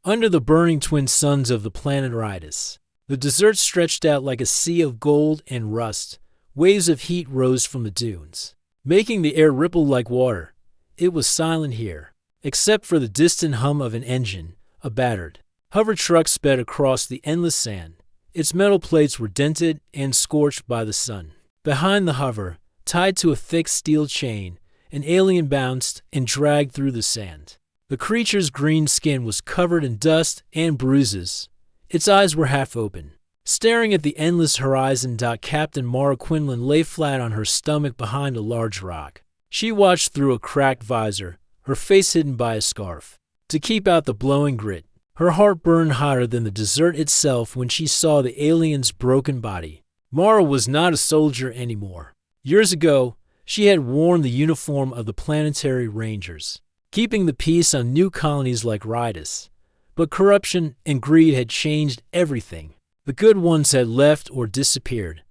Under the burning twin suns of the planet Ridus, the desert stretched out like a sea of gold and rust. Waves of heat rose from the dunes, making the air ripple like water. It was silent here, except for the distant hum of an engine. A battered hover truck sped across the endless sand. Its metal plates were dented and scorched by the sun. Behind the hover, tied to a thick steel chain, an alien bounced and dragged through the sand. The creature's green skin was covered in dust and bruises. Its eyes were half open. Staring at the endless horizon, Captain Mara Quinlan lay flat on her stomach behind a large rock. She watched through a cracked visor, her face hidden by a scarf, to keep out the blowing grit. Her heart burned hotter than the desert itself when she saw the alien's broken body. Mara was not a soldier anymore. Years ago, she had worn the uniform of the Planetary Rangers, keeping the peace on new colonies like Ridus. But corruption and greed had changed everything. The good ones had left or disappeared.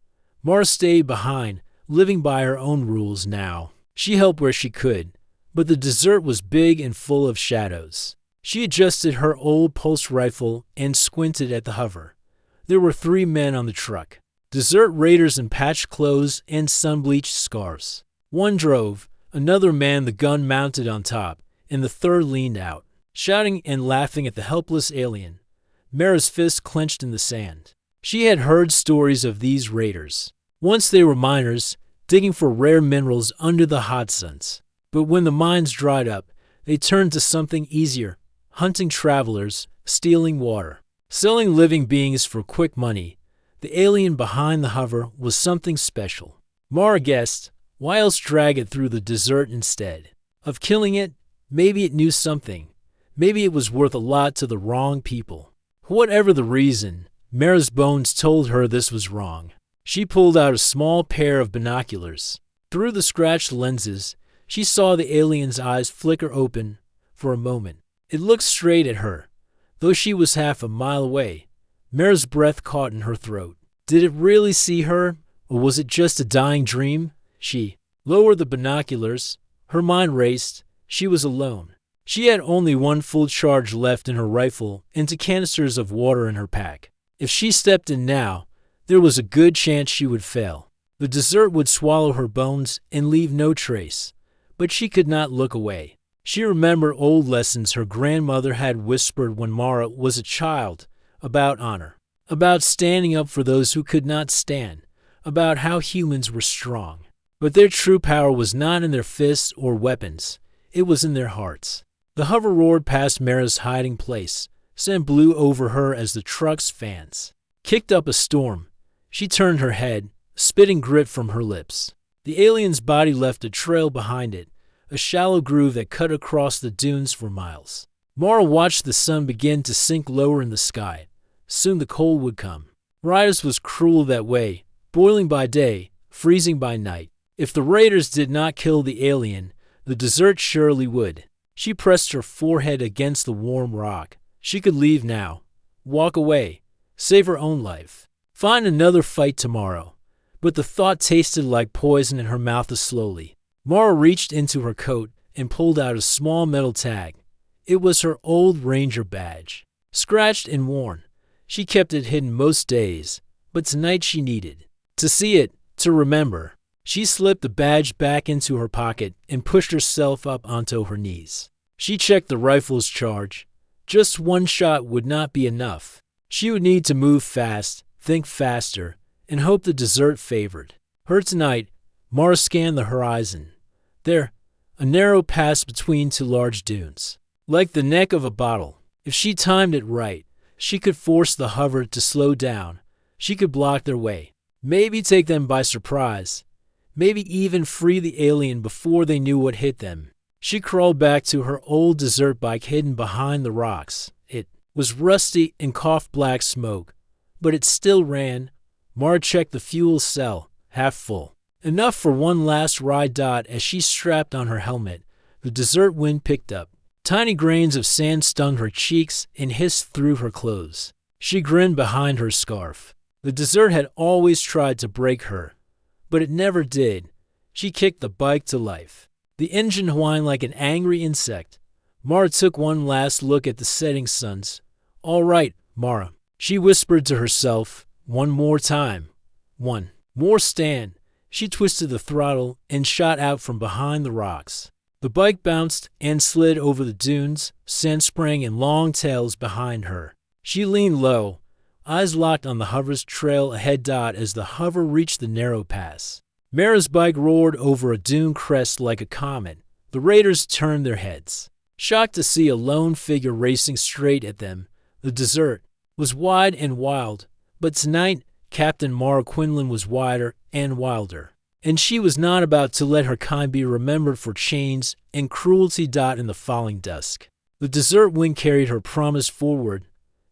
Mara stayed behind, living by her own rules now. She helped where she could, but the desert was big and full of shadows. She adjusted her old pulse rifle and squinted at the hover. There were 3 men on the truck, desert raiders in patched clothes and sun-bleached scarves. One drove, another man the gun mounted on top, and the third leaned out, shouting and laughing at the helpless alien. Mara's fist clenched in the sand. She had heard stories of these raiders. Once they were miners, digging for rare minerals under the hot suns. But when the mines dried up, they turned to something easier, hunting travelers, stealing water, selling living beings for quick money. The alien behind the hover was something special. Mara guessed, why else drag it through the desert instead of killing it? Maybe it knew something. Maybe it was worth a lot to the wrong people. Whatever the reason, Mara's bones told her this was wrong. She pulled out a small pair of binoculars. Through the scratched lenses, she saw the alien's eyes flicker open for a moment. It looked straight at her, though she was half a mile away. Mara's breath caught in her throat. Did it really see her, or was it just a dying dream? She lowered the binoculars. Her mind raced. She was alone. She had only one full charge left in her rifle and 2 canisters of water in her pack. If she stepped in now, there was a good chance she would fail. The desert would swallow her bones and leave no trace. But she could not look away. She remembered old lessons her grandmother had whispered when Mara was a child, about honor, about standing up for those who could not stand, about how humans were strong. But their true power was not in their fists or weapons. It was in their hearts. The hover roared past Mara's hiding place. Sand blew over her as the truck's fans kicked up a storm. She turned her head, spitting grit from her lips. The alien's body left a trail behind it, a shallow groove that cut across the dunes for miles. Mara watched the sun begin to sink lower in the sky. Soon the cold would come. Ridus was cruel that way, boiling by day, freezing by night. If the raiders did not kill the alien, the desert surely would. She pressed her forehead against the warm rock. She could leave now, walk away, save her own life, find another fight tomorrow. But the thought tasted like poison in her mouth slowly. Mara reached into her coat and pulled out a small metal tag. It was her old ranger badge, scratched and worn. She kept it hidden most days, but tonight she needed to see it, to remember. She slipped the badge back into her pocket and pushed herself up onto her knees. She checked the rifle's charge. Just one shot would not be enough. She would need to move fast, think faster, and hope the desert favored her tonight. Mara scanned the horizon. There, a narrow pass between 2 large dunes, like the neck of a bottle. If she timed it right, she could force the hover to slow down. She could block their way, maybe take them by surprise, maybe even free the alien before they knew what hit them. She crawled back to her old desert bike hidden behind the rocks. It was rusty and coughed black smoke, but it still ran. Mara checked the fuel cell, half full. Enough for one last ride. As she strapped on her helmet, the desert wind picked up. Tiny grains of sand stung her cheeks and hissed through her clothes. She grinned behind her scarf. The desert had always tried to break her, but it never did. She kicked the bike to life. The engine whined like an angry insect. Mara took one last look at the setting suns. All right, Mara, she whispered to herself. One more time. One more stand. She twisted the throttle and shot out from behind the rocks. The bike bounced and slid over the dunes, sand sprang in long tails behind her. She leaned low, eyes locked on the hover's trail ahead as the hover reached the narrow pass. Mara's bike roared over a dune crest like a comet. The raiders turned their heads, shocked to see a lone figure racing straight at them. The desert was wide and wild, but tonight Captain Mara Quinlan was wider and wilder. And she was not about to let her kind be remembered for chains and cruelty in the falling dusk. The desert wind carried her promise forward.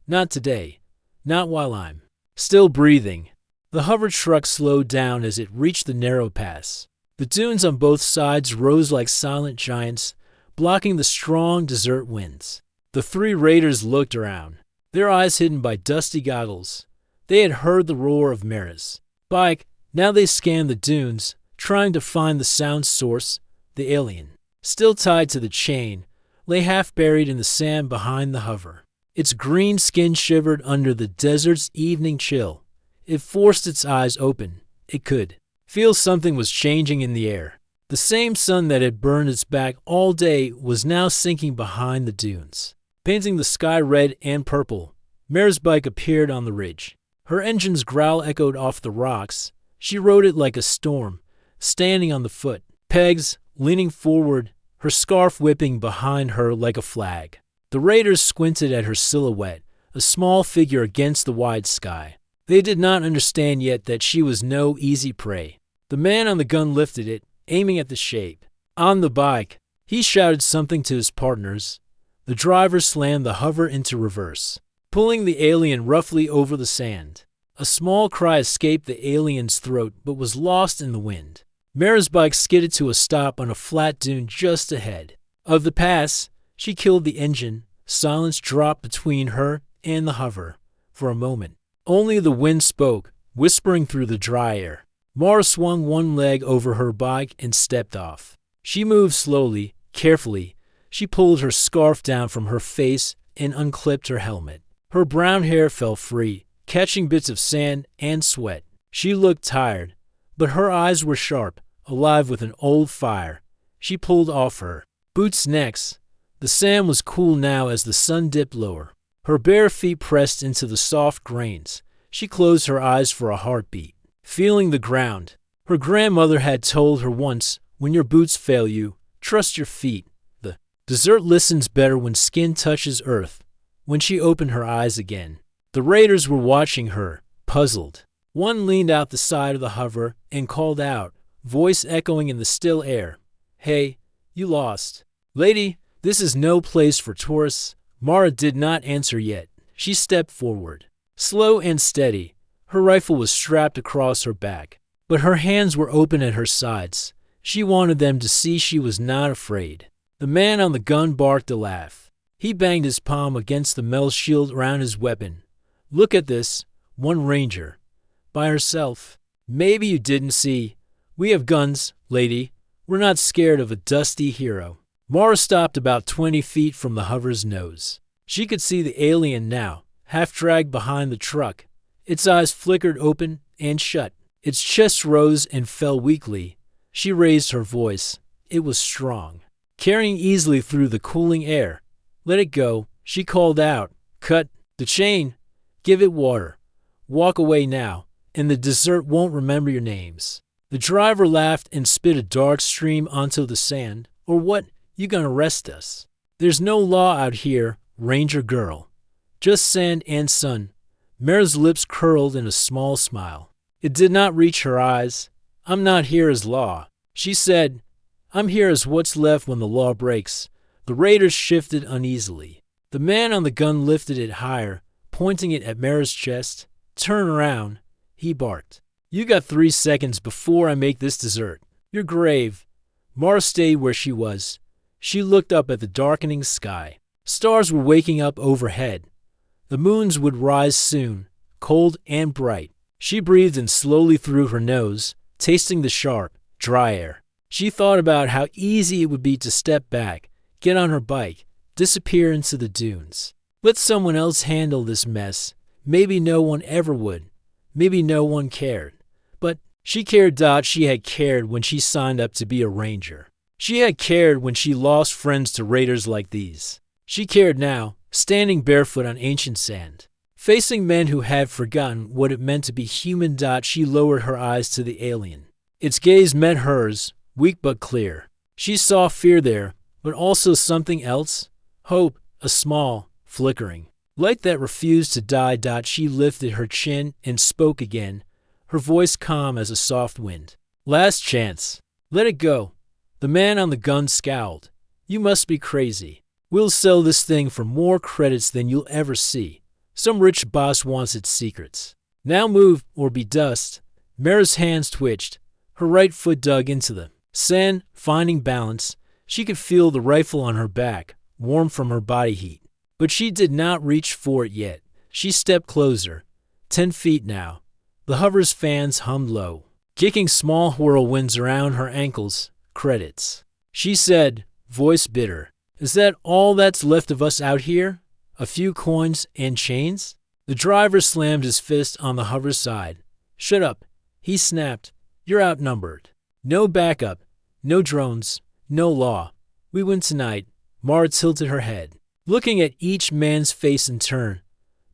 Not today. Not while I'm still breathing. The hover truck slowed down as it reached the narrow pass. The dunes on both sides rose like silent giants, blocking the strong desert winds. The three raiders looked around, their eyes hidden by dusty goggles. They had heard the roar of Mara's bike. Now they scanned the dunes, trying to find the sound source. The alien, still tied to the chain, lay half buried in the sand behind the hover. Its green skin shivered under the desert's evening chill. It forced its eyes open. It could feel something was changing in the air. The same sun that had burned its back all day was now sinking behind the dunes, painting the sky red and purple. Mara's bike appeared on the ridge. Her engine's growl echoed off the rocks. She rode it like a storm, standing on the foot pegs, leaning forward, her scarf whipping behind her like a flag. The raiders squinted at her silhouette, a small figure against the wide sky. They did not understand yet that she was no easy prey. The man on the gun lifted it, aiming at the shape. On the bike, he shouted something to his partners. The driver slammed the hover into reverse, pulling the alien roughly over the sand. A small cry escaped the alien's throat but was lost in the wind. Mara's bike skidded to a stop on a flat dune just ahead of the pass. She killed the engine. Silence dropped between her and the hover. For a moment, only the wind spoke, whispering through the dry air. Mara swung one leg over her bike and stepped off. She moved slowly, carefully. She pulled her scarf down from her face and unclipped her helmet. Her brown hair fell free, catching bits of sand and sweat. She looked tired, but her eyes were sharp, alive with an old fire. She pulled off her boots next. The sand was cool now as the sun dipped lower. Her bare feet pressed into the soft grains. She closed her eyes for a heartbeat, feeling the ground. Her grandmother had told her once, when your boots fail you, trust your feet. The desert listens better when skin touches earth. When she opened her eyes again, the raiders were watching her, puzzled. One leaned out the side of the hover and called out, voice echoing in the still air. Hey, you lost. Lady, this is no place for tourists. Mara did not answer yet. She stepped forward, slow and steady. Her rifle was strapped across her back, but her hands were open at her sides. She wanted them to see she was not afraid. The man on the gun barked a laugh. He banged his palm against the metal shield around his weapon. Look at this, one ranger. By herself. Maybe you didn't see. We have guns, lady. We're not scared of a dusty hero. Mara stopped about 20 feet from the hover's nose. She could see the alien now, half dragged behind the truck. Its eyes flickered open and shut. Its chest rose and fell weakly. She raised her voice. It was strong, carrying easily through the cooling air. Let it go, she called out. Cut the chain. Give it water. Walk away now, and the desert won't remember your names. The driver laughed and spit a dark stream onto the sand. Or what? You gonna arrest us? There's no law out here, ranger girl. Just sand and sun. Mara's lips curled in a small smile. It did not reach her eyes. I'm not here as law, she said. I'm here as what's left when the law breaks. The raiders shifted uneasily. The man on the gun lifted it higher, pointing it at Mara's chest. Turn around, he barked. You got 3 seconds before I make this dessert. Your grave. Mara stayed where she was. She looked up at the darkening sky. Stars were waking up overhead. The moons would rise soon, cold and bright. She breathed in slowly through her nose, tasting the sharp, dry air. She thought about how easy it would be to step back, get on her bike, disappear into the dunes. Let someone else handle this mess. Maybe no one ever would. Maybe no one cared. But she cared. She had cared when she signed up to be a ranger. She had cared when she lost friends to raiders like these. She cared now, standing barefoot on ancient sand, facing men who had forgotten what it meant to be human. She lowered her eyes to the alien. Its gaze met hers, weak but clear. She saw fear there, but also something else. Hope, a small, flickering light that refused to die. She lifted her chin and spoke again, her voice calm as a soft wind. Last chance. Let it go. The man on the gun scowled. You must be crazy. We'll sell this thing for more credits than you'll ever see. Some rich boss wants its secrets. Now move or be dust. Mara's hands twitched. Her right foot dug into the sand, finding balance. She could feel the rifle on her back, warm from her body heat. But she did not reach for it yet. She stepped closer. 10 feet now. The hover's fans hummed low, kicking small whirlwinds around her ankles. Credits. She said, voice bitter. Is that all that's left of us out here? A few coins and chains? The driver slammed his fist on the hover's side. Shut up, he snapped. You're outnumbered. No backup, no drones, no law. We win tonight. Mara tilted her head, looking at each man's face in turn.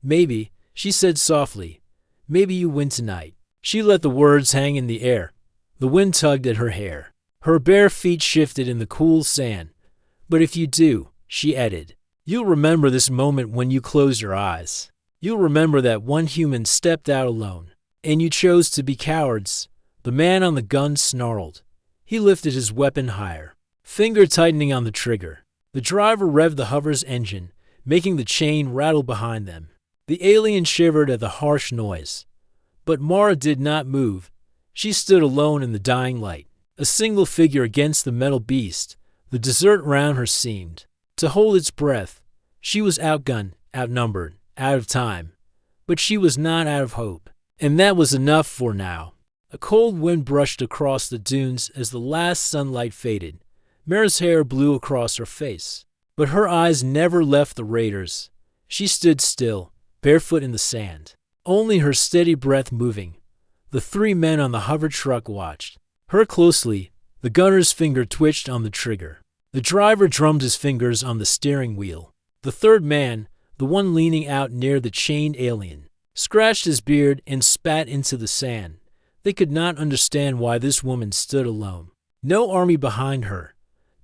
Maybe, she said softly, maybe you win tonight. She let the words hang in the air. The wind tugged at her hair. Her bare feet shifted in the cool sand. But if you do, she added, you'll remember this moment when you close your eyes. You'll remember that one human stepped out alone, and you chose to be cowards. The man on the gun snarled. He lifted his weapon higher, finger tightening on the trigger. The driver revved the hover's engine, making the chain rattle behind them. The alien shivered at the harsh noise. But Mara did not move. She stood alone in the dying light, a single figure against the metal beast. The desert around her seemed to hold its breath. She was outgunned, outnumbered, out of time. But she was not out of hope. And that was enough for now. A cold wind brushed across the dunes as the last sunlight faded. Mara's hair blew across her face. But her eyes never left the raiders. She stood still, barefoot in the sand, only her steady breath moving. The 3 men on the hover truck watched her closely. The gunner's finger twitched on the trigger. The driver drummed his fingers on the steering wheel. The 3rd man, the one leaning out near the chained alien, scratched his beard and spat into the sand. They could not understand why this woman stood alone. No army behind her,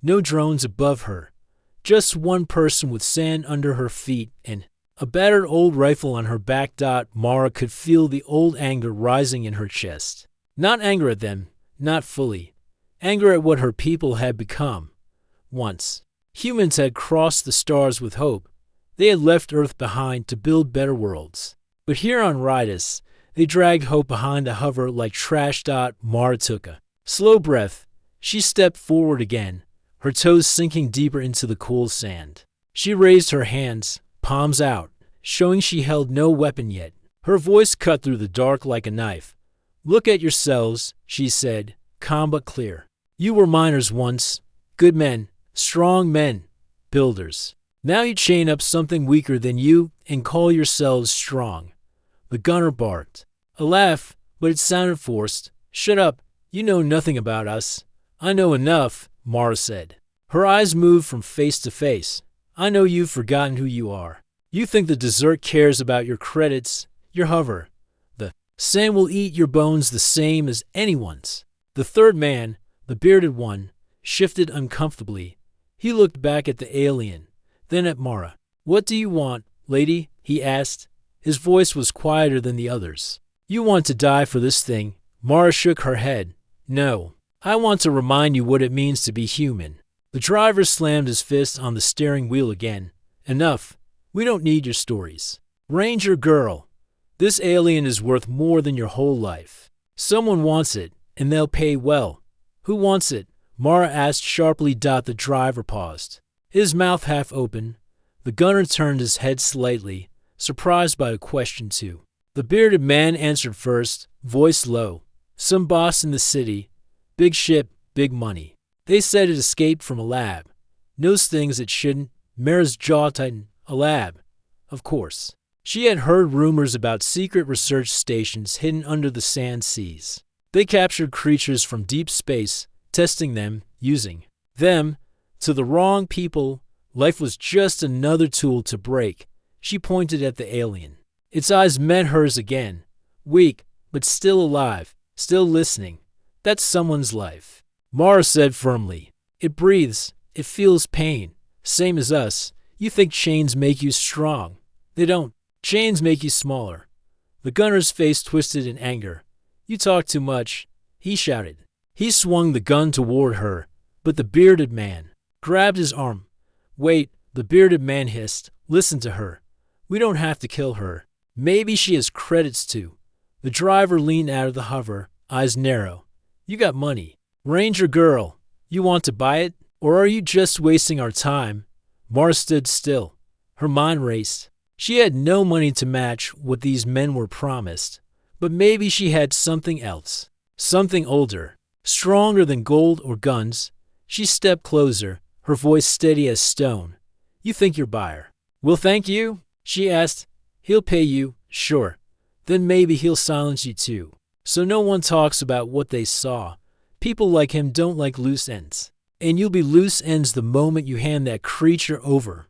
no drones above her, just one person with sand under her feet and a battered old rifle on her back. Mara could feel the old anger rising in her chest. Not anger at them, not fully. Anger at what her people had become. Once, humans had crossed the stars with hope. They had left Earth behind to build better worlds. But here on Ridus, they dragged hope behind a hover like trash. Mara took a slow breath. She stepped forward again, her toes sinking deeper into the cool sand. She raised her hands, palms out, showing she held no weapon yet. Her voice cut through the dark like a knife. Look at yourselves, she said, calm but clear. You were miners once, good men, strong men, builders. Now you chain up something weaker than you and call yourselves strong. The gunner barked. A laugh, but it sounded forced. Shut up, you know nothing about us. I know enough, Mara said. Her eyes moved from face to face. I know you've forgotten who you are. You think the desert cares about your credits, your hover. The sand will eat your bones the same as anyone's. The 3rd man, the bearded one, shifted uncomfortably. He looked back at the alien, then at Mara. What do you want, lady? He asked. His voice was quieter than the others. You want to die for this thing? Mara shook her head. No. I want to remind you what it means to be human. The driver slammed his fist on the steering wheel again. Enough. We don't need your stories. Ranger girl. This alien is worth more than your whole life. Someone wants it, and they'll pay well. Who wants it? Mara asked sharply. The driver paused, his mouth half open. The gunner turned his head slightly, surprised by the question too. The bearded man answered first, voice low. Some boss in the city. Big ship, big money. They said it escaped from a lab. Knows things it shouldn't. Mara's jaw tightened. A lab. Of course. She had heard rumors about secret research stations hidden under the sand seas. They captured creatures from deep space, testing them, using them. To the wrong people, life was just another tool to break. She pointed at the alien. Its eyes met hers again. Weak, but still alive, still listening. That's someone's life. Mara said firmly. It breathes. It feels pain. Same as us. You think chains make you strong. They don't. Chains make you smaller. The gunner's face twisted in anger. You talk too much, he shouted. He swung the gun toward her, but the bearded man grabbed his arm. Wait, the bearded man hissed. Listen to her. We don't have to kill her. Maybe she has credits too. The driver leaned out of the hover, eyes narrow. You got money. Ranger girl, you want to buy it? Or are you just wasting our time? Mara stood still. Her mind raced. She had no money to match what these men were promised, but maybe she had something else. Something older, stronger than gold or guns. She stepped closer, her voice steady as stone. You think your buyer will thank you? She asked. He'll pay you, sure. Then maybe he'll silence you too. So no one talks about what they saw. People like him don't like loose ends. And you'll be loose ends the moment you hand that creature over.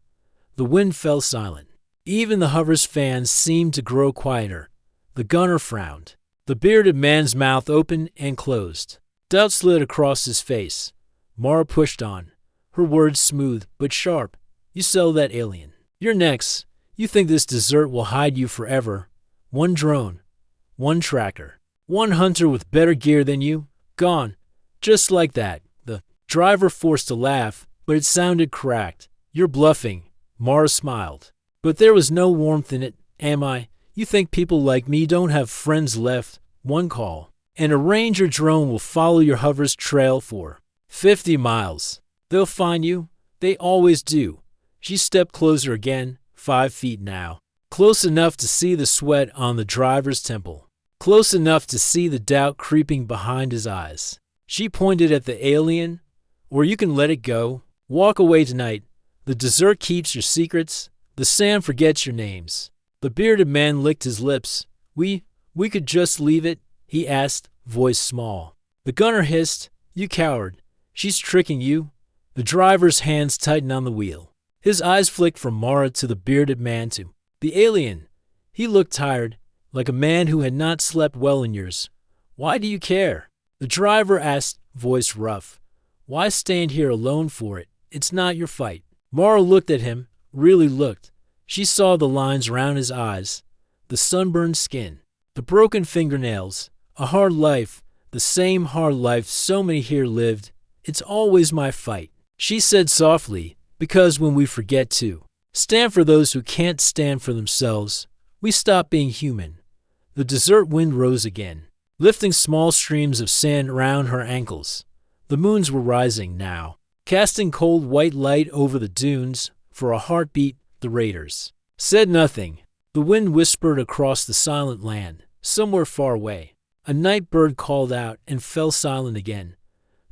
The wind fell silent. Even the hover's fans seemed to grow quieter. The gunner frowned. The bearded man's mouth opened and closed. Doubt slid across his face. Mara pushed on, her words smooth but sharp. You sell that alien. You're next. You think this desert will hide you forever. One drone, one tracker, one hunter with better gear than you. Gone. Just like that. The driver forced a laugh, but it sounded cracked. You're bluffing. Mara smiled. But there was no warmth in it. Am I? You think people like me don't have friends left? One call, and a ranger drone will follow your hover's trail for 50 miles. They'll find you. They always do. She stepped closer again, 5 feet now. Close enough to see the sweat on the driver's temple. Close enough to see the doubt creeping behind his eyes. She pointed at the alien. Or you can let it go. Walk away tonight. The desert keeps your secrets. The sand forgets your names. The bearded man licked his lips. We could just leave it, he asked, voice small. The gunner hissed. You coward. She's tricking you. The driver's hands tightened on the wheel. His eyes flicked from Mara to the bearded man to the alien. He looked tired, like a man who had not slept well in years. Why do you care? The driver asked, voice rough. Why stand here alone for it? It's not your fight. Mara looked at him, really looked. She saw the lines around his eyes, the sunburned skin, the broken fingernails. A hard life, the same hard life so many here lived. It's always my fight, she said softly, because when we forget to stand for those who can't stand for themselves, we stop being human. The desert wind rose again, lifting small streams of sand around her ankles. The moons were rising now, casting cold white light over the dunes. For a heartbeat, the raiders said nothing. The wind whispered across the silent land, somewhere far away. A night bird called out and fell silent again.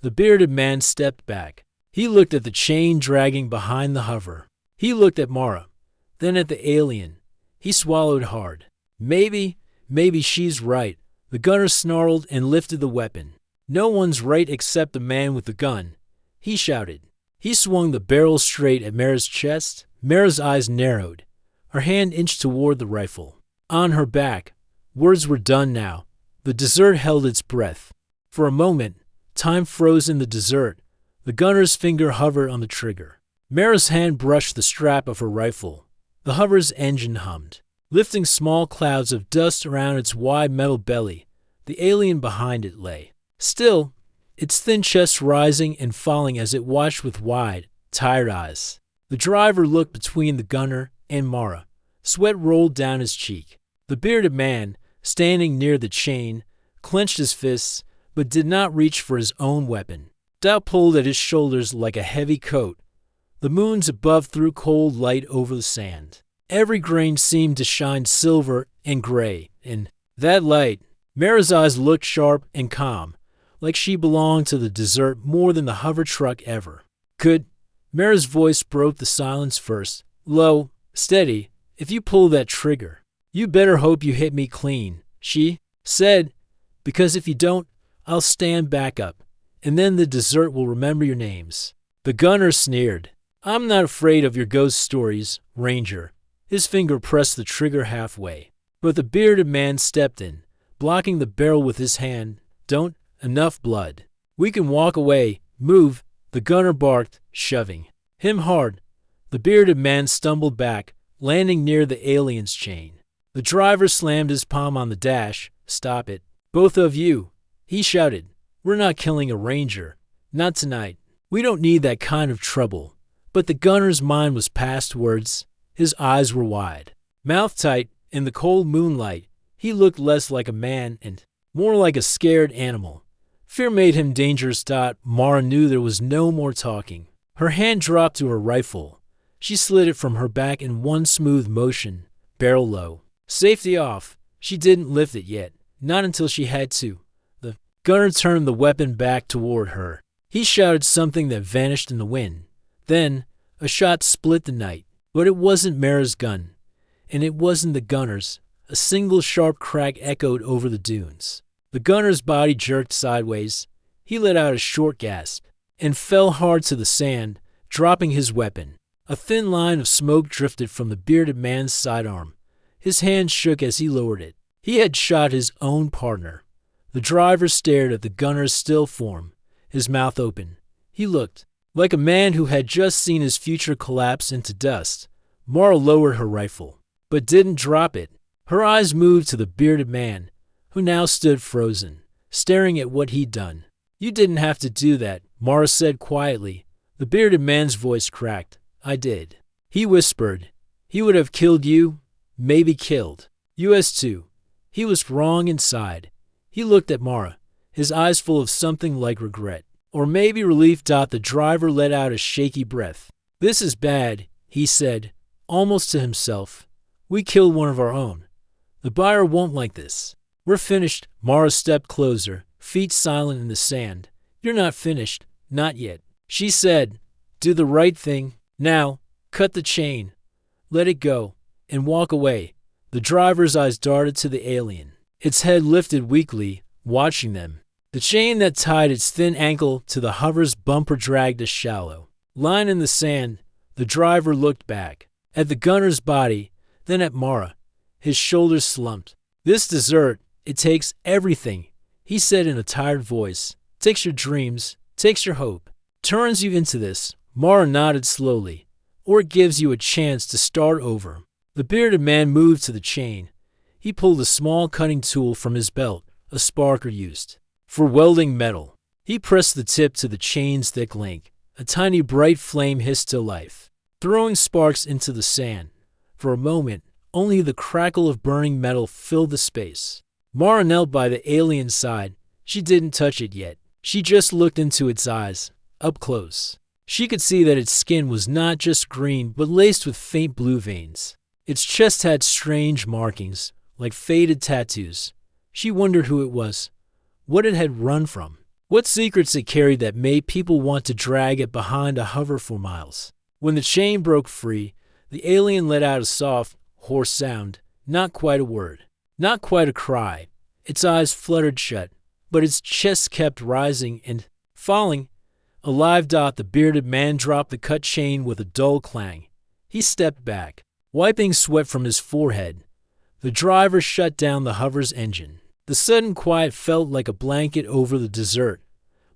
The bearded man stepped back. He looked at the chain dragging behind the hover. He looked at Mara, then at the alien. He swallowed hard. Maybe she's right. The gunner snarled and lifted the weapon. No one's right except the man with the gun, he shouted. He swung the barrel straight at Mara's chest. Mara's eyes narrowed. Her hand inched toward the rifle. On her back. Words were done now. The desert held its breath. For a moment, time froze in the desert. The gunner's finger hovered on the trigger. Mara's hand brushed the strap of her rifle. The hover's engine hummed, lifting small clouds of dust around its wide metal belly. The alien behind it lay still, its thin chest rising and falling as it watched with wide, tired eyes. The driver looked between the gunner and Mara. Sweat rolled down his cheek. The bearded man, standing near the chain, clenched his fists, but did not reach for his own weapon. Doubt pulled at his shoulders like a heavy coat. The moons above threw cold light over the sand. Every grain seemed to shine silver and gray. In that light, Mara's eyes looked sharp and calm, like she belonged to the desert more than the hover truck ever. Could Mara's voice broke the silence first. Low, steady. If you pull that trigger, you better hope you hit me clean, she said, because if you don't, I'll stand back up, and then the dessert will remember your names. The gunner sneered. I'm not afraid of your ghost stories, Ranger. His finger pressed the trigger halfway. But the bearded man stepped in, blocking the barrel with his hand. Don't. Enough blood. We can walk away. Move. The gunner barked, shoving him hard. The bearded man stumbled back, landing near the alien's chain. The driver slammed his palm on the dash. Stop it. Both of you, he shouted. We're not killing a ranger. Not tonight. We don't need that kind of trouble. But the gunner's mind was past words. His eyes were wide, mouth tight. In the cold moonlight, he looked less like a man and more like a scared animal. Fear made him dangerous. Mara knew there was no more talking. Her hand dropped to her rifle. She slid it from her back in one smooth motion, barrel low. Safety off. She didn't lift it yet, not until she had to. The gunner turned the weapon back toward her. He shouted something that vanished in the wind. Then, a shot split the night, but it wasn't Mara's gun. And it wasn't the gunner's. A single sharp crack echoed over the dunes. The gunner's body jerked sideways. He let out a short gasp and fell hard to the sand, dropping his weapon. A thin line of smoke drifted from the bearded man's sidearm. His hand shook as he lowered it. He had shot his own partner. The driver stared at the gunner's still form, his mouth open. He looked like a man who had just seen his future collapse into dust. Mara lowered her rifle, but didn't drop it. Her eyes moved to the bearded man, who now stood frozen, staring at what he'd done. You didn't have to do that, Mara said quietly. The bearded man's voice cracked. I did. He whispered. He would have killed you, maybe killed us too. He was wrong inside. He looked at Mara, his eyes full of something like regret, or maybe relief. The driver let out a shaky breath. This is bad, he said, almost to himself. We killed one of our own. The buyer won't like this. We're finished. Mara stepped closer, feet silent in the sand. You're not finished. Not yet. She said, do the right thing. Now, cut the chain. Let it go, and walk away. The driver's eyes darted to the alien, its head lifted weakly, watching them. The chain that tied its thin ankle to the hover's bumper dragged a shallow line in the sand. The driver looked back at the gunner's body, then at Mara. His shoulders slumped. This dessert, it takes everything, he said in a tired voice. Takes your dreams, takes your hope, turns you into this. Mara nodded slowly. Or it gives you a chance to start over. The bearded man moved to the chain. He pulled a small cutting tool from his belt, a sparker used for welding metal. He pressed the tip to the chain's thick link. A tiny bright flame hissed to life, throwing sparks into the sand. For a moment, only the crackle of burning metal filled the space. Mara knelt by the alien's side. She didn't touch it yet. She just looked into its eyes, up close. She could see that its skin was not just green, but laced with faint blue veins. Its chest had strange markings, like faded tattoos. She wondered who it was, what it had run from, what secrets it carried that made people want to drag it behind a hover for miles. When the chain broke free, the alien let out a soft, hoarse sound, not quite a word, not quite a cry. Its eyes fluttered shut, but its chest kept rising and falling. A live dot. The bearded man dropped the cut chain with a dull clang. He stepped back, wiping sweat from his forehead. The driver shut down the hover's engine. The sudden quiet felt like a blanket over the dessert.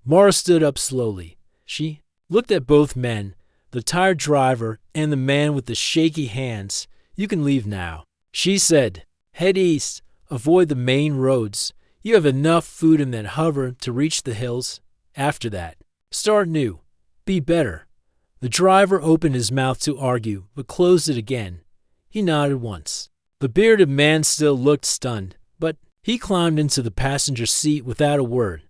Mara stood up slowly. She looked at both men, the tired driver and the man with the shaky hands. You can leave now, she said. Head east. Avoid the main roads. You have enough food in that hover to reach the hills. After that, start new. Be better. The driver opened his mouth to argue, but closed it again. He nodded once. The bearded man still looked stunned, but he climbed into the passenger seat without a word.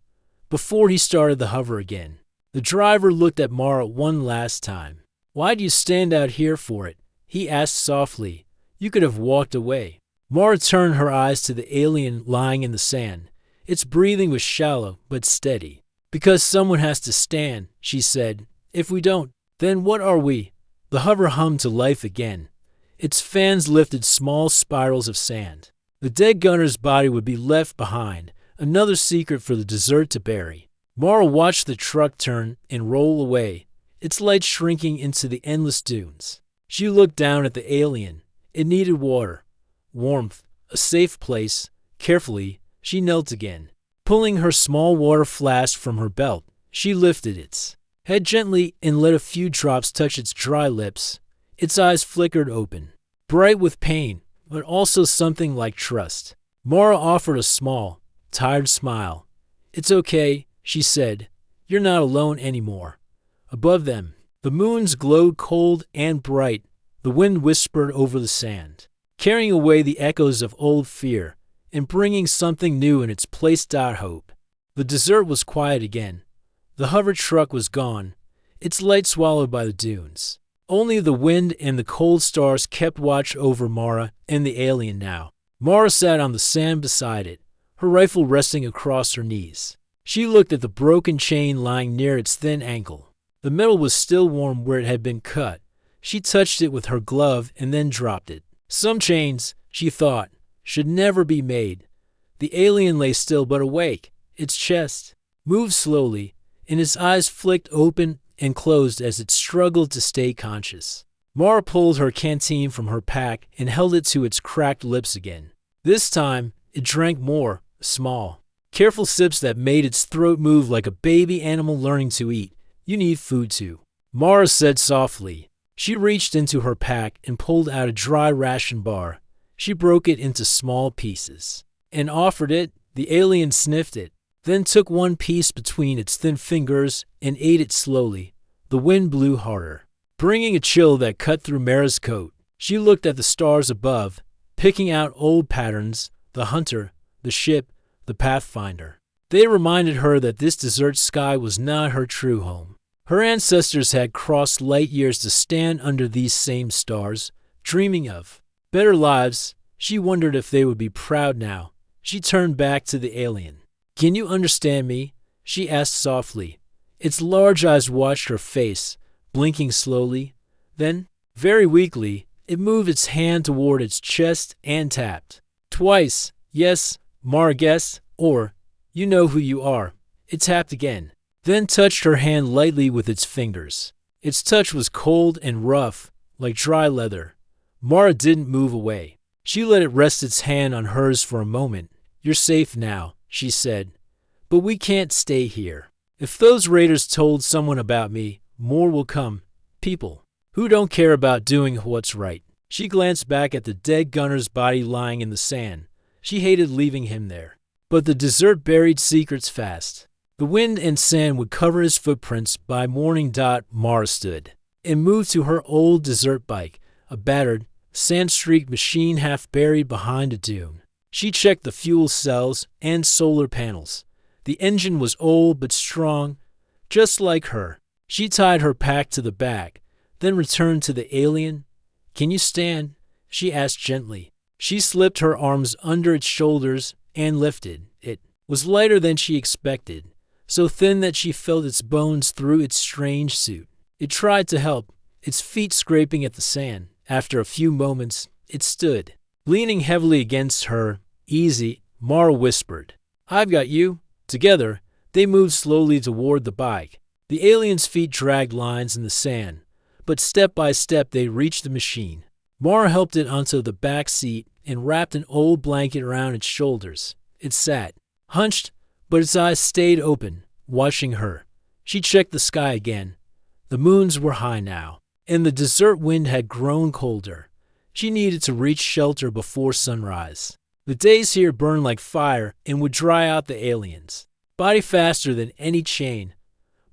Before he started the hover again, the driver looked at Mara one last time. Why do you stand out here for it? He asked softly. You could have walked away. Mara turned her eyes to the alien lying in the sand. Its breathing was shallow but steady. Because someone has to stand, she said. If we don't, Then what are we? The hover hummed to life again. Its fans lifted small spirals of sand. The dead gunner's body would be left behind, another secret for the dessert to bury. Mara watched the truck turn and roll away, its light shrinking into the endless dunes. She looked down at the alien. It needed water, warmth, a safe place. Carefully, she knelt again. Pulling her small water flask from her belt, she lifted its head gently and let a few drops touch its dry lips. Its eyes flickered open, bright with pain, but also something like trust. Mara offered a small, tired smile. "It's okay," she said. "You're not alone anymore." Above them, the moons glowed cold and bright. The wind whispered over the sand, carrying away the echoes of old fear and bringing something new in its place. Hope. The desert was quiet again. The hover truck was gone, its light swallowed by the dunes. Only the wind and the cold stars kept watch over Mara and the alien now. Mara sat on the sand beside it, her rifle resting across her knees. She looked at the broken chain lying near its thin ankle. The metal was still warm where it had been cut. She touched it with her glove and then dropped it. Some chains, she thought, should never be made. The alien lay still but awake. Its chest moved slowly, and its eyes flicked open and closed as it struggled to stay conscious. Mara pulled her canteen from her pack and held it to its cracked lips again. This time, it drank more, small, careful sips that made its throat move like a baby animal learning to eat. "You need food too," Mara said softly. She reached into her pack and pulled out a dry ration bar. She broke it into small pieces and offered it. The alien sniffed it, then took one piece between its thin fingers and ate it slowly. The wind blew harder, bringing a chill that cut through Mara's coat. She looked at the stars above, picking out old patterns: the hunter, the ship, the pathfinder. They reminded her that this desert sky was not her true home. Her ancestors had crossed light years to stand under these same stars, dreaming of better lives. She wondered if they would be proud now. She turned back to the alien. "Can you understand me?" she asked softly. Its large eyes watched her face, blinking slowly. Then, very weakly, it moved its hand toward its chest and tapped. Twice. "Yes," Mara guessed, or, "You know who you are." It tapped again, then touched her hand lightly with its fingers. Its touch was cold and rough, like dry leather. Mara didn't move away. She let it rest its hand on hers for a moment. "You're safe now," she said. "But we can't stay here. If those raiders told someone about me, more will come. People who don't care about doing what's right." She glanced back at the dead gunner's body lying in the sand. She hated leaving him there. But the desert buried secrets fast. The wind and sand would cover his footprints by morning. Mara stood and moved to her old desert bike, a battered, sand-streaked machine half buried behind a dune. She checked the fuel cells and solar panels. The engine was old but strong, just like her. She tied her pack to the back, then returned to the alien. "Can you stand?" she asked gently. She slipped her arms under its shoulders and lifted. It was lighter than she expected, so thin that she felt its bones through its strange suit. It tried to help, its feet scraping at the sand. After a few moments, it stood, leaning heavily against her. "Easy," Mara whispered. "I've got you." Together, they moved slowly toward the bike. The alien's feet dragged lines in the sand, but step by step they reached the machine. Mara helped it onto the back seat and wrapped an old blanket around its shoulders. It sat, hunched, but its eyes stayed open, watching her. She checked the sky again. The moons were high now, and the desert wind had grown colder. She needed to reach shelter before sunrise. The days here burned like fire and would dry out the aliens. Body faster than any chain,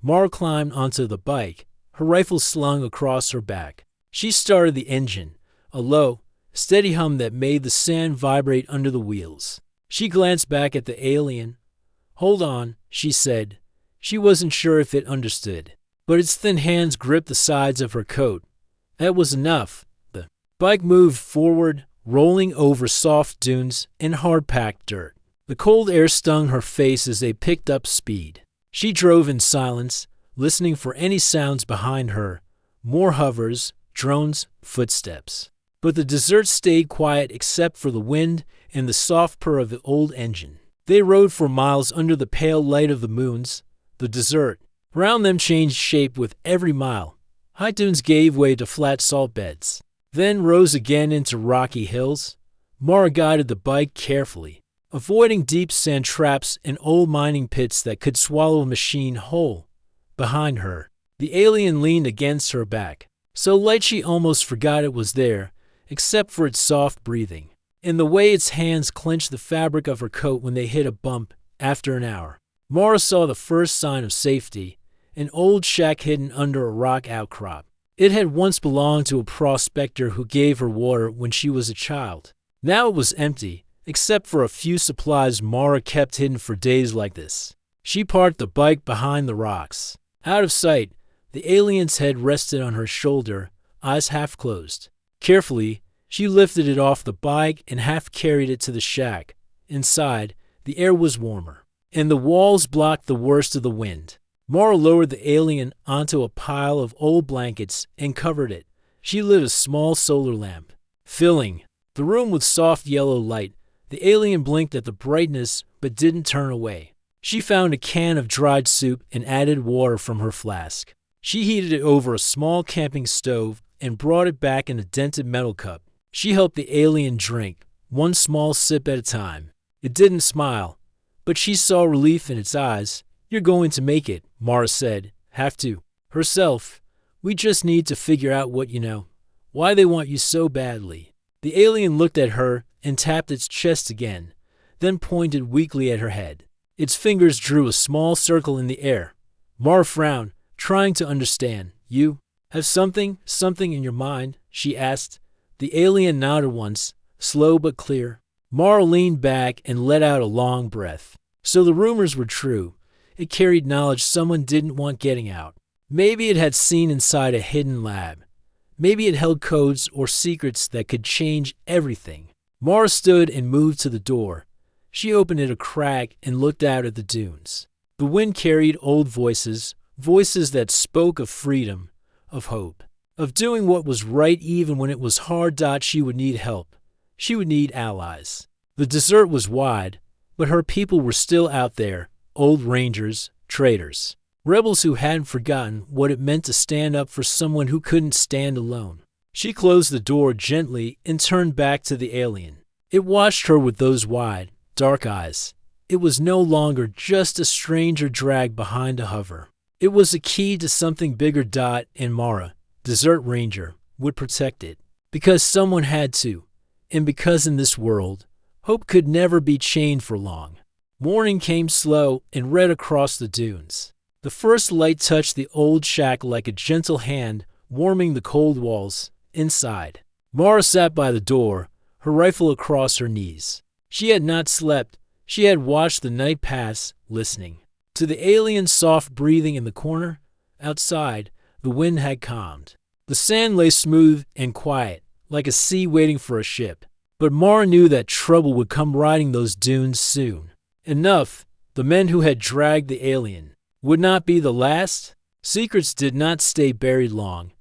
Mara climbed onto the bike, her rifle slung across her back. She started the engine, a low, steady hum that made the sand vibrate under the wheels. She glanced back at the alien. "Hold on," she said. She wasn't sure if it understood, but its thin hands gripped the sides of her coat. That was enough. The bike moved forward, rolling over soft dunes and hard-packed dirt. The cold air stung her face as they picked up speed. She drove in silence, listening for any sounds behind her, More hovers, drones, footsteps. But the desert stayed quiet except for the wind and the soft purr of the old engine. They rode for miles under the pale light of the moons. The desert around them changed shape with every mile. High dunes gave way to flat salt beds, then rose again into rocky hills. Mara guided the bike carefully, avoiding deep sand traps and old mining pits that could swallow a machine whole. Behind her, the alien leaned against her back, so light she almost forgot it was there, except for its soft breathing, and the way its hands clenched the fabric of her coat when they hit a bump. After an hour, Mara saw the first sign of safety, an old shack hidden under a rock outcrop. It had once belonged to a prospector who gave her water when she was a child. Now it was empty, except for a few supplies Mara kept hidden for days like this. She parked the bike behind the rocks. Out of sight, the alien's head rested on her shoulder, eyes half closed. Carefully, she lifted it off the bike and half carried it to the shack. Inside, the air was warmer, and the walls blocked the worst of the wind. Mara lowered the alien onto a pile of old blankets and covered it. She lit a small solar lamp, filling the room with soft yellow light. The alien blinked at the brightness but didn't turn away. She found a can of dried soup and added water from her flask. She heated it over a small camping stove and brought it back in a dented metal cup. She helped the alien drink, one small sip at a time. It didn't smile, but she saw relief in its eyes. "You're going to make it," Mara said. "Have to." Herself, "We just need to figure out what you know. Why they want you so badly." The alien looked at her and tapped its chest again, then pointed weakly at her head. Its fingers drew a small circle in the air. Mara frowned, trying to understand. "You have something in your mind?" she asked. The alien nodded once, slow but clear. Mara leaned back and let out a long breath. So the rumors were true. It carried knowledge someone didn't want getting out. Maybe it had seen inside a hidden lab. Maybe it held codes or secrets that could change everything. Mara stood and moved to the door. She opened it a crack and looked out at the dunes. The wind carried old voices, voices that spoke of freedom, of hope, of doing what was right even when it was hard. She would need help. She would need allies. The desert was wide, but her people were still out there, old rangers, traitors, rebels who hadn't forgotten what it meant to stand up for someone who couldn't stand alone. She closed the door gently and turned back to the alien. It watched her with those wide, dark eyes. It was no longer just a stranger dragged behind a hover. It was a key to something bigger. And Mara, Desert Ranger, would protect it. Because someone had to. And because in this world, hope could never be chained for long. Morning came slow and red across the dunes. The first light touched the old shack like a gentle hand, warming the cold walls. Inside, Mara sat by the door, her rifle across her knees. She had not slept. She had watched the night pass, listening to the alien's soft breathing in the corner. Outside, the wind had calmed. The sand lay smooth and quiet, like a sea waiting for a ship. But Mara knew that trouble would come riding those dunes soon. Enough, the men who had dragged the alien, would not be the last. Secrets did not stay buried long.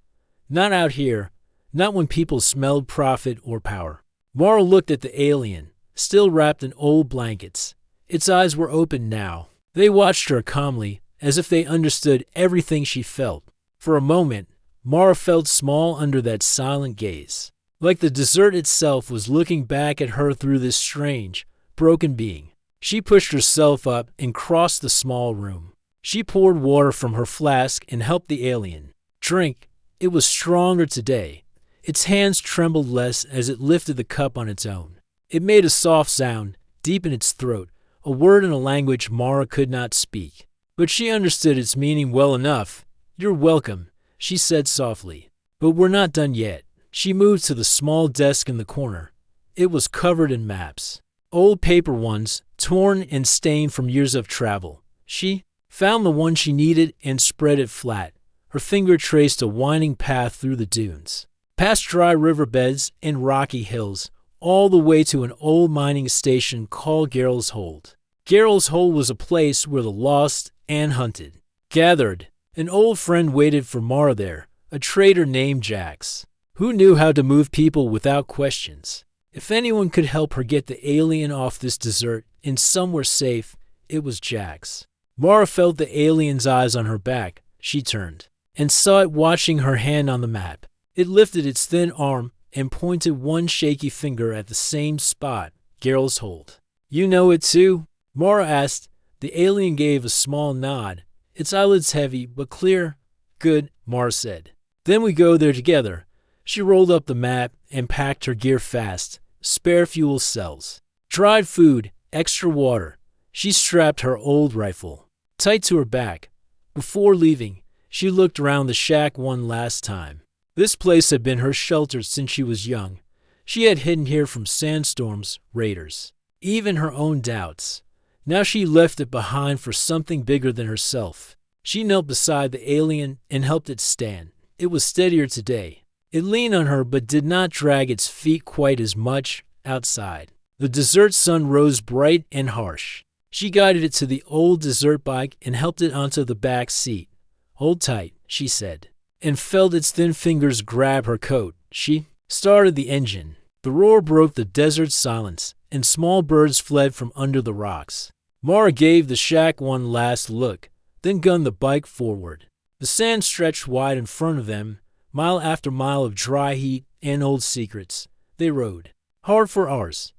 Not out here, not when people smelled profit or power. Mara looked at the alien, still wrapped in old blankets. Its eyes were open now. They watched her calmly, as if they understood everything she felt. For a moment, Mara felt small under that silent gaze. Like the desert itself was looking back at her through this strange, broken being. She pushed herself up and crossed the small room. She poured water from her flask and helped the alien drink. It was stronger today. Its hands trembled less as it lifted the cup on its own. It made a soft sound, deep in its throat, a word in a language Mara could not speak. But she understood its meaning well enough. "You're welcome," she said softly. "But we're not done yet." She moved to the small desk in the corner. It was covered in maps. Old paper ones, torn and stained from years of travel. She found the one she needed and spread it flat. Her finger traced a winding path through the dunes, past dry riverbeds and rocky hills, all the way to an old mining station called Geralt's Hold. Geralt's Hold was a place where the lost and hunted gathered. An old friend waited for Mara there, a trader named Jax, who knew how to move people without questions. If anyone could help her get the alien off this desert and somewhere safe, it was Jax. Mara felt the alien's eyes on her back. She turned and saw it watching her hand on the map. It lifted its thin arm and pointed one shaky finger at the same spot, Geralt's hold. "You know it too?" Mara asked. The alien gave a small nod. Its eyelids heavy but clear. "Good," Mara said. "Then we go there together." She rolled up the map and packed her gear fast. Spare fuel cells, dried food, extra water. She strapped her old rifle tight to her back. Before leaving, she looked around the shack one last time. This place had been her shelter since she was young. She had hidden here from sandstorms, raiders, even her own doubts. Now she left it behind for something bigger than herself. She knelt beside the alien and helped it stand. It was steadier today. It leaned on her but did not drag its feet quite as much. Outside, the desert sun rose bright and harsh. She guided it to the old desert bike and helped it onto the back seat. "Hold tight," she said, and felt its thin fingers grab her coat. She started the engine. The roar broke the desert silence, and small birds fled from under the rocks. Mara gave the shack one last look, then gunned the bike forward. The sand stretched wide in front of them, mile after mile of dry heat and old secrets. They rode hard for hours.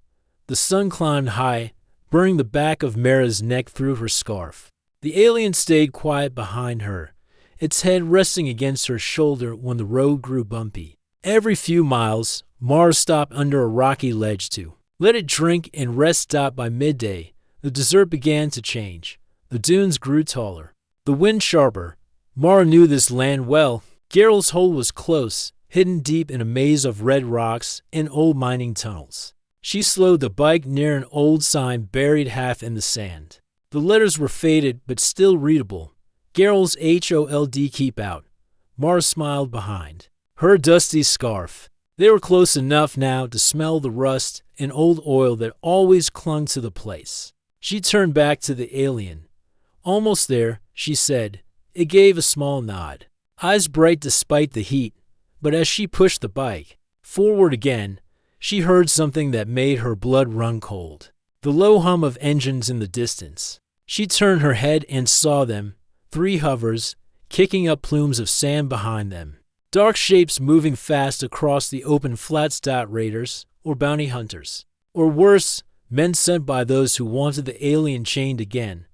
The sun climbed high, burning the back of Mara's neck through her scarf. The alien stayed quiet behind her, its head resting against her shoulder when the road grew bumpy. Every few miles, Mara stopped under a rocky ledge to let it drink and rest. By midday, the desert began to change. The dunes grew taller, the wind sharper. Mara knew this land well. Geralt's hold was close, hidden deep in a maze of red rocks and old mining tunnels. She slowed the bike near an old sign buried half in the sand. The letters were faded but still readable. Geralt's HOLD keep out. Mara smiled behind her dusty scarf. They were close enough now to smell the rust and old oil that always clung to the place. She turned back to the alien. "Almost there," she said. It gave a small nod, eyes bright despite the heat. But as she pushed the bike forward again, she heard something that made her blood run cold. The low hum of engines in the distance. She turned her head and saw them, 3 hovers, kicking up plumes of sand behind them. Dark shapes moving fast across the open flats. Raiders, or bounty hunters. Or worse, men sent by those who wanted the alien chained again.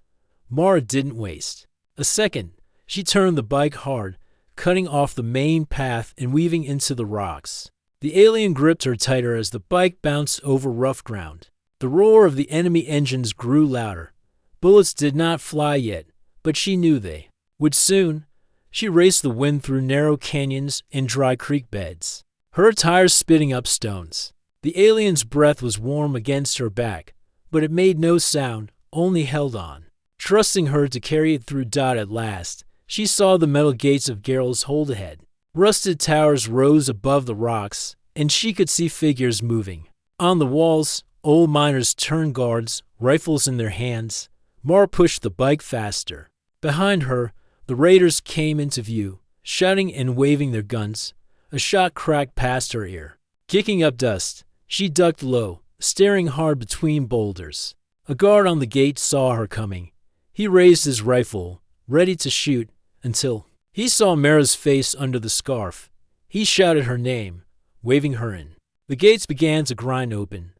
Mara didn't waste a second. She turned the bike hard, cutting off the main path and weaving into the rocks. The alien gripped her tighter as the bike bounced over rough ground. The roar of the enemy engines grew louder. Bullets did not fly yet, but she knew they would soon. She raced the wind through narrow canyons and dry creek beds, her tires spitting up stones. The alien's breath was warm against her back, but it made no sound, only held on, trusting her to carry it through. At last, she saw the metal gates of Geralt's hold ahead. Rusted towers rose above the rocks, and she could see figures moving. On the walls, old miners turned guards, rifles in their hands. Mara pushed the bike faster. Behind her, the raiders came into view, shouting and waving their guns. A shot cracked past her ear. Kicking up dust, she ducked low, staring hard between boulders. A guard on the gate saw her coming. He raised his rifle, ready to shoot, until he saw Mara's face under the scarf. He shouted her name, waving her in. The gates began to grind open.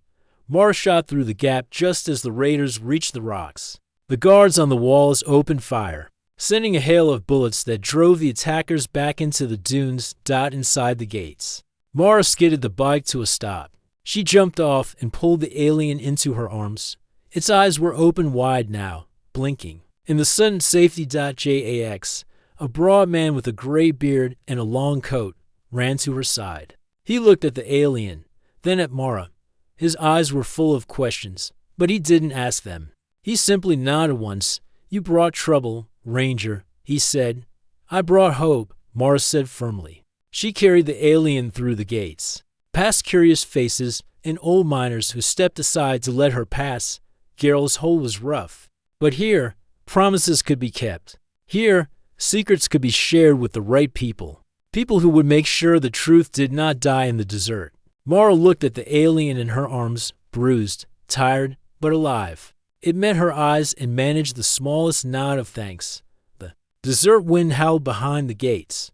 Mara shot through the gap just as the raiders reached the rocks. The guards on the walls opened fire, sending a hail of bullets that drove the attackers back into the dunes. Inside the gates, Mara skidded the bike to a stop. She jumped off and pulled the alien into her arms. Its eyes were open wide now, blinking. In the sudden safety. Jax, a broad man with a gray beard and a long coat, ran to her side. He looked at the alien, then at Mara. His eyes were full of questions, but he didn't ask them. He simply nodded once. "You brought trouble, Ranger," he said. "I brought hope," Mara said firmly. She carried the alien through the gates, past curious faces and old miners who stepped aside to let her pass. Geralt's hold was rough, but here, promises could be kept. Here, secrets could be shared with the right people. People who would make sure the truth did not die in the desert. Mara looked at the alien in her arms, bruised, tired, but alive. It met her eyes and managed the smallest nod of thanks. The desert wind howled behind the gates,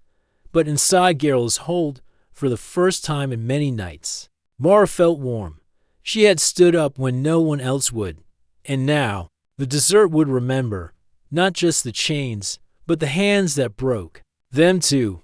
but inside Geralt's hold, for the first time in many nights, Mara felt warm. She had stood up when no one else would, and now the desert would remember, not just the chains, but the hands that broke them too.